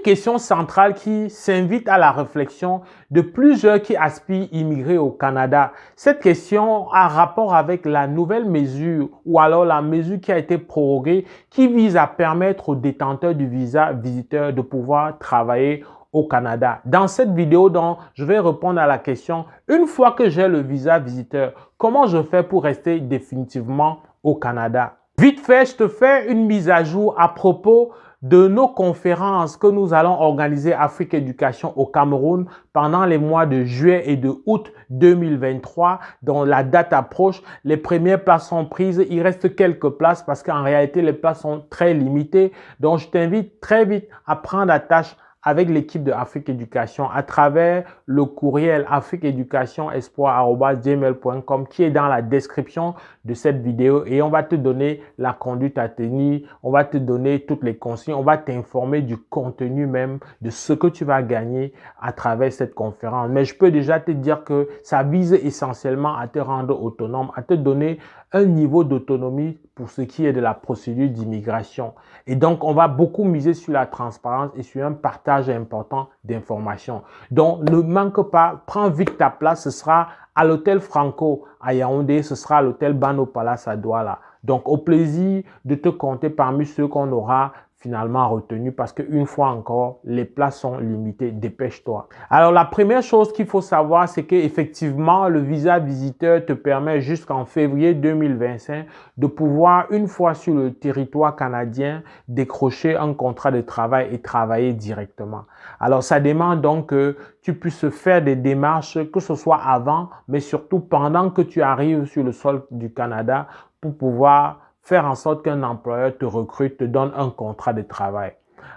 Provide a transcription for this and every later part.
question centrale qui s'invite à la réflexion de plusieurs qui aspirent à immigrer au Canada. Cette question a rapport avec la nouvelle mesure ou alors la mesure qui a été proroguée qui vise à permettre aux détenteurs du visa visiteur de pouvoir travailler au Canada. Dans cette vidéo, donc, je vais répondre à la question, une fois que j'ai le visa visiteur, comment je fais pour rester définitivement au Canada? Vite fait, je te fais une mise à jour à propos de nos conférences que nous allons organiser Afrique Éducation au Cameroun pendant les mois de juillet et de août 2023, dont la date approche. Les premières places sont prises. Il reste quelques places parce qu'en réalité, les places sont très limitées. Donc, je t'invite très vite à prendre attache avec l'équipe de Afrique Éducation à travers le courriel afriqueeducationespoir@gmail.com qui est dans la description de cette vidéo et on va te donner la conduite à tenir, on va te donner toutes les consignes, on va t'informer du contenu même, de ce que tu vas gagner à travers cette conférence. Mais je peux déjà te dire que ça vise essentiellement à te rendre autonome, à te donner un niveau d'autonomie pour ce qui est de la procédure d'immigration. Et donc, on va beaucoup miser sur la transparence et sur un partage important d'informations. Donc, ne manque pas, prends vite ta place. Ce sera à l'hôtel Franco à Yaoundé, ce sera à l'hôtel Bano Palace à Douala. Donc, au plaisir de te compter parmi ceux qu'on aura finalement retenu parce qu'une fois encore, les places sont limitées. Dépêche-toi. Alors, la première chose qu'il faut savoir, c'est qu'effectivement, le visa visiteur te permet jusqu'en février 2025 de pouvoir, une fois sur le territoire canadien, décrocher un contrat de travail et travailler directement. Alors, ça demande donc que tu puisses faire des démarches, que ce soit avant, mais surtout pendant que tu arrives sur le sol du Canada pour pouvoir faire en sorte qu'un employeur te recrute, te donne un contrat de travail.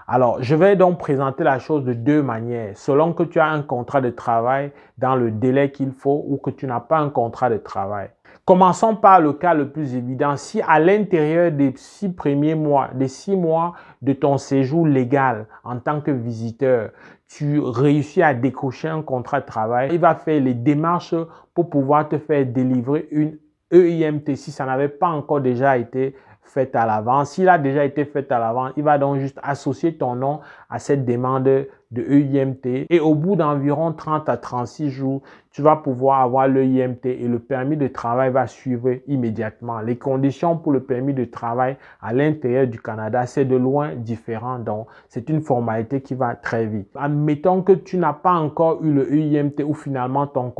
Alors, je vais donc présenter la chose de deux manières. Selon que tu as un contrat de travail dans le délai qu'il faut ou que tu n'as pas un contrat de travail. Commençons par le cas le plus évident. Si à l'intérieur des 6 premiers mois, des 6 mois de ton séjour légal en tant que visiteur, tu réussis à décrocher un contrat de travail, il va faire les démarches pour pouvoir te faire délivrer une EIMT si ça n'avait pas encore déjà été fait à l'avance. S'il a déjà été fait à l'avance, il va donc juste associer ton nom à cette demande de EIMT et au bout d'environ 30 à 36 jours, tu vas pouvoir avoir l'EIMT et le permis de travail va suivre immédiatement. Les conditions pour le permis de travail à l'intérieur du Canada, c'est de loin différent. Donc, c'est une formalité qui va très vite. Admettons que tu n'as pas encore eu le EIMT ou finalement ton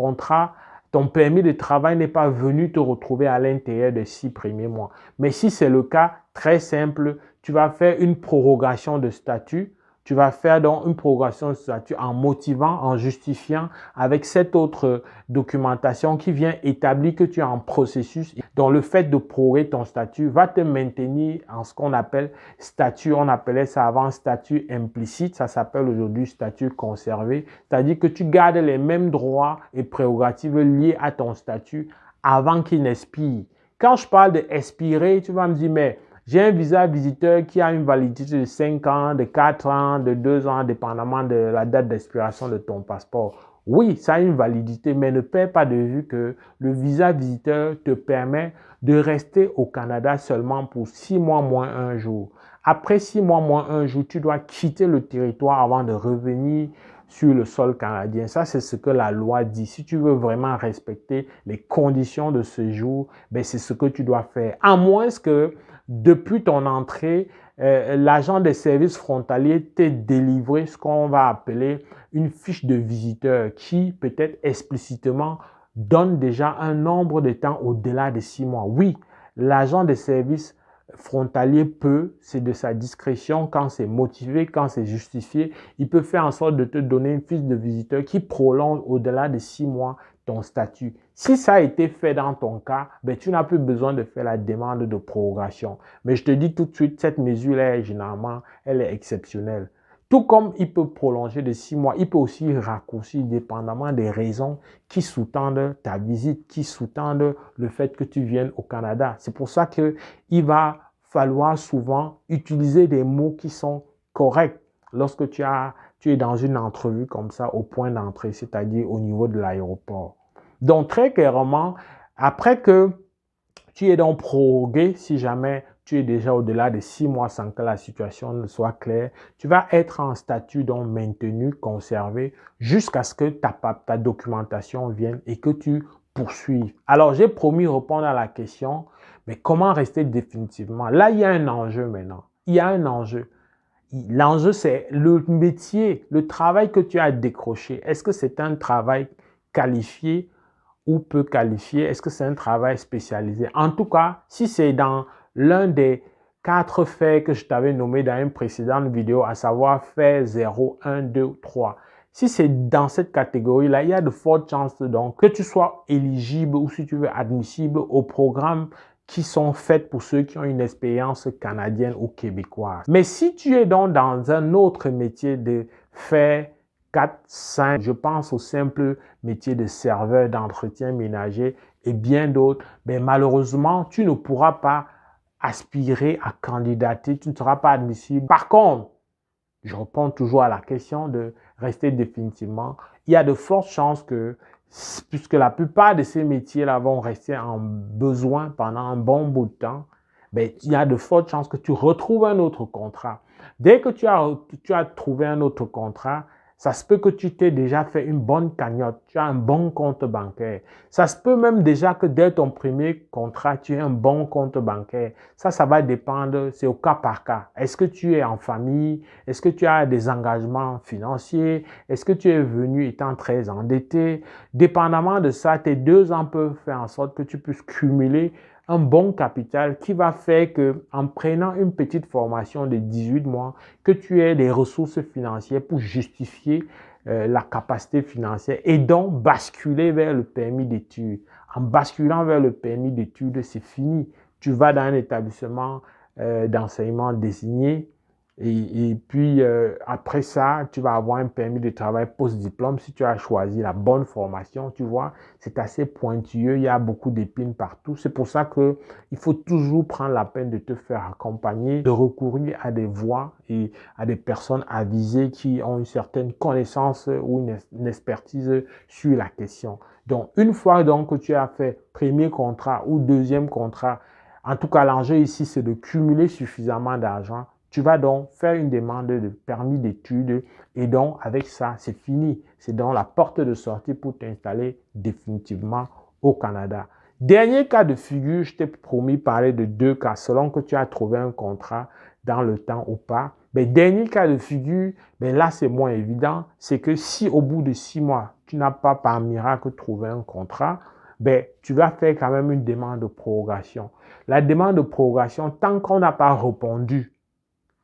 permis de travail n'est pas venu te retrouver à l'intérieur des 6 premiers mois. Mais si c'est le cas, très simple, tu vas faire une prorogation de statut. Tu vas faire donc une prorogation de statut en motivant, en justifiant avec cette autre documentation qui vient établir que tu es en processus. Donc, le fait de proroger ton statut va te maintenir en ce qu'on appelle statut. On appelait ça avant statut implicite. Ça s'appelle aujourd'hui statut conservé. C'est-à-dire que tu gardes les mêmes droits et prérogatives liés à ton statut avant qu'il n'expire. Quand je parle d'expirer, tu vas me dire, mais j'ai un visa visiteur qui a une validité de 5 ans, de 4 ans, de 2 ans, dépendamment de la date d'expiration de ton passeport. Oui, ça a une validité, mais ne perds pas de vue que le visa visiteur te permet de rester au Canada seulement pour 6 mois moins 1 jour. Après 6 mois moins 1 jour, tu dois quitter le territoire avant de revenir sur le sol canadien. Ça, c'est ce que la loi dit. Si tu veux vraiment respecter les conditions de séjour, ben, c'est ce que tu dois faire. À moins que depuis ton entrée, l'agent des services frontaliers t'ait délivré ce qu'on va appeler une fiche de visiteur qui peut-être explicitement donne déjà un nombre de temps au-delà de 6 mois. Oui, l'agent des services frontalier peut, c'est de sa discrétion, quand c'est motivé, quand c'est justifié, il peut faire en sorte de te donner une fiche de visiteur qui prolonge au-delà de 6 mois ton statut. Si ça a été fait dans ton cas, ben, tu n'as plus besoin de faire la demande de prorogation. Mais je te dis tout de suite, cette mesure-là, généralement, elle est exceptionnelle. Tout comme il peut prolonger de 6 mois, il peut aussi raccourcir dépendamment des raisons qui sous-tendent ta visite, qui sous-tendent le fait que tu viennes au Canada. C'est pour ça qu'il va falloir souvent utiliser des mots qui sont corrects lorsque tu es dans une entrevue comme ça au point d'entrée, c'est-à-dire au niveau de l'aéroport. Donc, très clairement, après que tu es donc prorogué, si jamais tu es déjà au-delà de 6 mois sans que la situation ne soit claire, tu vas être en statut donc maintenu, conservé, jusqu'à ce que ta documentation vienne et que tu poursuives. Alors, j'ai promis répondre à la question, mais comment rester définitivement? Là, il y a un enjeu maintenant. Il y a un enjeu. L'enjeu, c'est le métier, le travail que tu as décroché. Est-ce que c'est un travail qualifié ou peu qualifié? Est-ce que c'est un travail spécialisé? En tout cas, si c'est dans l'un des 4 faits que je t'avais nommé dans une précédente vidéo, à savoir fait 0, 1, 2, 3. Si c'est dans cette catégorie-là, il y a de fortes chances donc que tu sois éligible ou si tu veux admissible au programme qui sont faites pour ceux qui ont une expérience canadienne ou québécoise. Mais si tu es donc dans un autre métier de faire 4, 5, je pense au simple métier de serveur d'entretien ménager et bien d'autres, mais malheureusement, tu ne pourras pas aspirer à candidater, tu ne seras pas admissible. Par contre, je réponds toujours à la question de rester définitivement. Il y a de fortes chances que, puisque la plupart de ces métiers-là vont rester en besoin pendant un bon bout de temps, ben, il y a de fortes chances que tu retrouves un autre contrat. Dès que tu as trouvé un autre contrat, ça se peut que tu t'aies déjà fait une bonne cagnotte, tu as un bon compte bancaire. Ça se peut même déjà que dès ton premier contrat, tu aies un bon compte bancaire. Ça va dépendre, c'est au cas par cas. Est-ce que tu es en famille? Est-ce que tu as des engagements financiers? Est-ce que tu es venu étant très endetté? Dépendamment de ça, tes 2 ans peuvent faire en sorte que tu puisses cumuler un bon capital qui va faire que, en prenant une petite formation de 18 mois, que tu aies des ressources financières pour justifier la capacité financière et donc basculer vers le permis d'études. En basculant vers le permis d'études, c'est fini. Tu vas dans un établissement d'enseignement désigné et puis après ça, tu vas avoir un permis de travail post-diplôme si tu as choisi la bonne formation, tu vois. C'est assez pointilleux, il y a beaucoup d'épines partout. C'est pour ça qu'il faut toujours prendre la peine de te faire accompagner, de recourir à des voies et à des personnes avisées qui ont une certaine connaissance ou une expertise sur la question. Donc, une fois donc que tu as fait premier contrat ou deuxième contrat, en tout cas, l'enjeu ici, c'est de cumuler suffisamment d'argent. Tu vas donc faire une demande de permis d'études et donc avec ça, c'est fini. C'est donc la porte de sortie pour t'installer définitivement au Canada. Dernier cas de figure, je t'ai promis parler de 2 cas selon que tu as trouvé un contrat dans le temps ou pas. Mais dernier cas de figure, ben là c'est moins évident, c'est que si au bout de 6 mois, tu n'as pas par miracle trouvé un contrat, ben, tu vas faire quand même une demande de prorogation. La demande de prorogation, tant qu'on n'a pas répondu,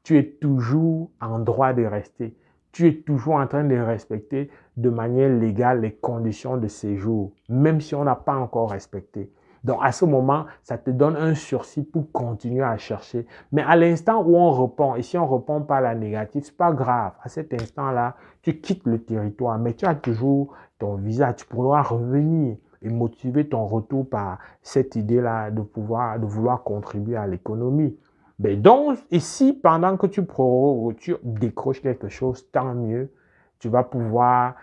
tu es toujours en droit de rester. Tu es toujours en train de respecter de manière légale les conditions de séjour, même si on n'a pas encore respecté. Donc, à ce moment, ça te donne un sursis pour continuer à chercher. Mais à l'instant où on répond, et si on ne répond pas à la négative, ce n'est pas grave. À cet instant-là, tu quittes le territoire, mais tu as toujours ton visa. Tu pourras revenir et motiver ton retour par cette idée-là de vouloir contribuer à l'économie. Ben donc, ici, pendant que tu décroches quelque chose, tant mieux, tu vas pouvoir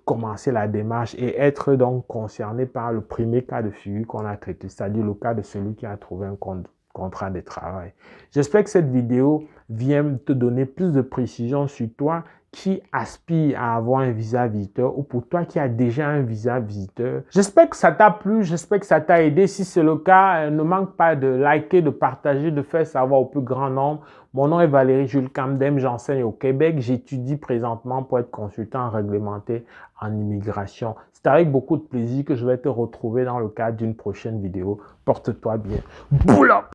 commencer la démarche et être donc concerné par le premier cas de figure qu'on a traité, c'est-à-dire le cas de celui qui a trouvé un contrat de travail. J'espère que cette vidéo vient te donner plus de précision sur toi qui aspire à avoir un visa visiteur ou pour toi qui a déjà un visa visiteur. J'espère que ça t'a plu, j'espère que ça t'a aidé. Si c'est le cas, ne manque pas de liker, de partager, de faire savoir au plus grand nombre. Mon nom est Valérie Jules Camdem, j'enseigne au Québec. J'étudie présentement pour être consultant réglementé en immigration. C'est avec beaucoup de plaisir que je vais te retrouver dans le cadre d'une prochaine vidéo. Porte-toi bien. Boula!